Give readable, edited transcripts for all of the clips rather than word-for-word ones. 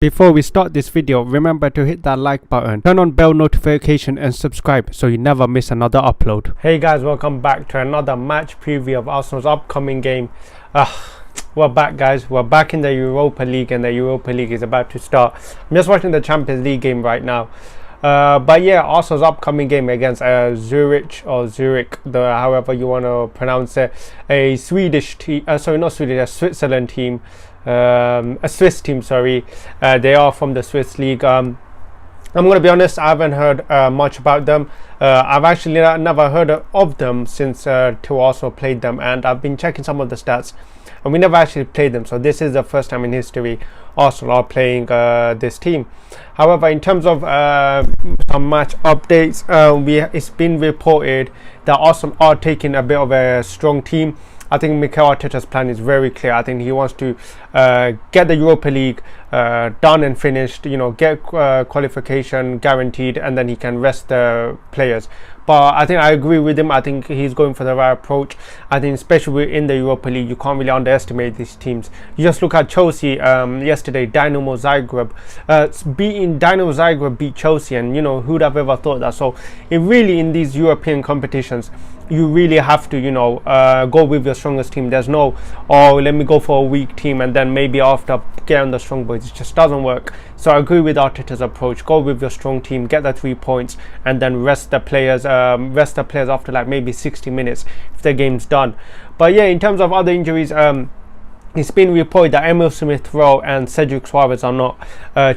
Before we start this video, remember to hit that like button, turn on bell notification and subscribe so you never miss another upload. Hey guys, welcome back to another match preview of Arsenal's upcoming game. We're back guys, we're back in the Europa League and the Europa League is about to start. I'm just watching the Champions League game right now. But yeah, Arsenal's upcoming game against Zurich or Zurich, however you want to pronounce it, a Swedish team, a Switzerland team. A Swiss team, sorry. They are from the Swiss league. I'm gonna be honest, I haven't heard much about them. I've actually never heard of them since two Arsenal played them, and I've been checking some of the stats and we never actually played them, so this is the first time in history Arsenal are playing this team. However, in terms of some match updates, it's been reported that Arsenal are taking a bit of a strong team. I think Mikel Arteta's plan is very clear. I think he wants to get the Europa League done and finished, get qualification guaranteed, and then he can rest the players. But I think I agree with him. I think he's going for the right approach. I think especially in the Europa League, you can't really underestimate these teams. You just look at Chelsea yesterday, Dynamo Zagreb beat Chelsea, and who'd have ever thought that. So it really, in these European competitions, you really have to go with your strongest team. There's no, let me go for a weak team and then maybe after get on the strong boys. It just doesn't work. So I agree with Arteta's approach. Go with your strong team, get the 3 points, and then rest the players after like maybe 60 minutes if the game's done. But yeah, in terms of other injuries, it's been reported that Emil Smith-Rowe and Cedric Suarez are not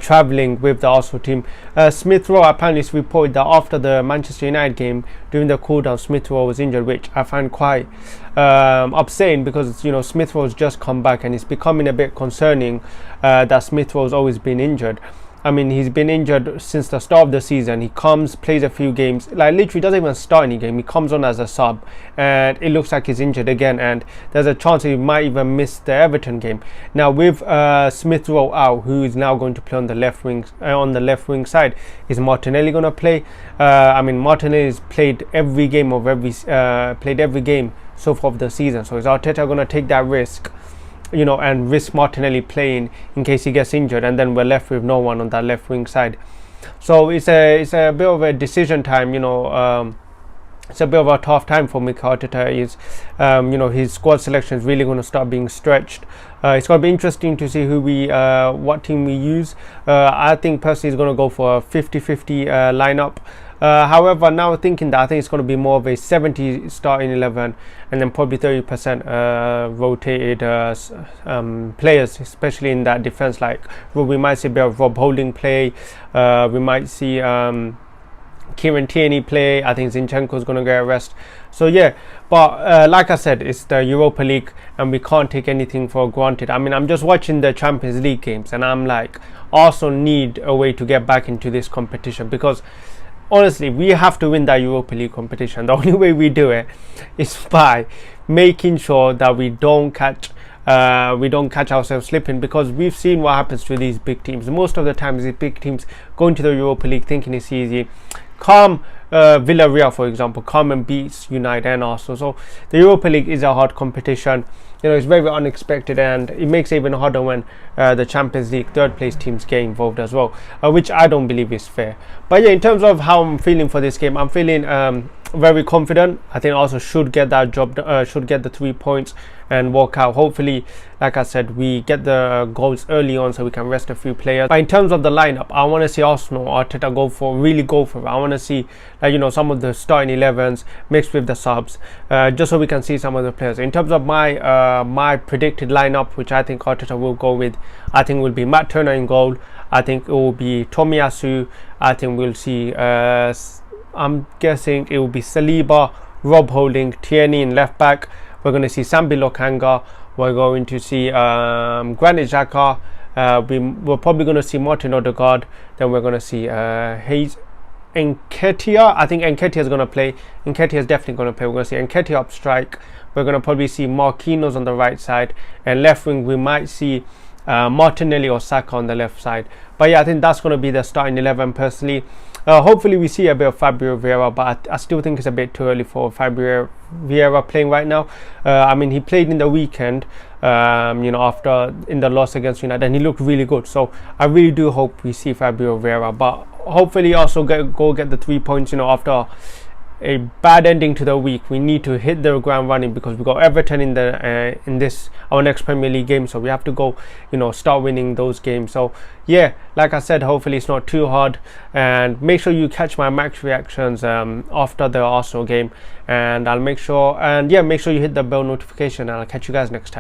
travelling with the Arsenal team. Smith-Rowe apparently is reported that after the Manchester United game, during the cooldown, Smith-Rowe was injured, which I find quite upsetting because Smith-Rowe has just come back and it's becoming a bit concerning that Smith-Rowe has always been injured. I mean, he's been injured since the start of the season. He comes, plays a few games, like literally doesn't even start any game. He comes on as a sub and it looks like he's injured again, and there's a chance he might even miss the Everton game. Now with Smith-Rowe out, who is now going to play on the left wing side, is Martinelli going to play? I mean, Martinelli has played every game so far of the season, so is Arteta going to take that risk and risk Martinelli playing in case he gets injured, and then we're left with no one on that left wing side? So it's a bit of a decision time. It's a bit of a tough time for Mikel Arteta. His squad selection is really going to start being stretched. It's going to be interesting to see what team we use. I think personally he's going to go for a 50-50 lineup. However, now thinking that, I think it's going to be more of a 70 starting 11 and then probably 30% rotated players, especially in that defense. Like we might see a bit of Rob Holding play. We might see Kieran Tierney play. I think Zinchenko is going to get a rest. So yeah, but like I said, it's the Europa League and we can't take anything for granted. I mean, I'm just watching the Champions League games and I'm like, Arsenal need a way to get back into this competition, because honestly, we have to win that Europa League competition. The only way we do it is by making sure that we don't catch ourselves slipping, because we've seen what happens to these big teams. Most of the times, these big teams go into the Europa League thinking it's easy. Villarreal, for example, come and beats United and Arsenal. So the Europa League is a hard competition. It's very unexpected, and it makes it even harder when the Champions League third place teams get involved as well, which I don't believe is fair. But yeah, in terms of how I'm feeling for this game, I'm feeling very confident. I think Arsenal should get that job, should get the 3 points and walk out. Hopefully, like I said, we get the goals early on so we can rest a few players. But in terms of the lineup, I want to see Arsenal, Arteta really go for it. I want to see some of the starting 11s mixed with the subs, just so we can see some of the players. In terms of my predicted lineup, which I think Arteta will go with, I think will be Matt Turner in goal. I think it will be Tomiyasu. I think we'll see I'm guessing it will be Saliba, Rob Holding, Tierney in left back. We're going to see Sambi Lokanga. We're going to see Granit Xhaka. We're probably going to see Martin Odegaard. Then we're going to see Hayes Nketiah. I think Nketiah is going to play. Nketiah is definitely going to play. We're going to see Nketiah up strike. We're going to probably see Marquinhos on the right side, and left wing we might see Martinelli or Saka on the left side. But yeah, I think that's going to be the starting 11 personally. Hopefully we see a bit of Fabio Vieira, but I still think it's a bit too early for Fabio Vieira playing right now. I mean, he played in the weekend, after in the loss against United, and he looked really good. So I really do hope we see Fabio Vieira, but hopefully also go get the 3 points. After a bad ending to the week, we need to hit the ground running, because we got Everton in our next Premier League game, so we have to go start winning those games. So yeah, like I said, hopefully it's not too hard, and make sure you catch my match reactions after the Arsenal game, and make sure you hit the bell notification, and I'll catch you guys next time.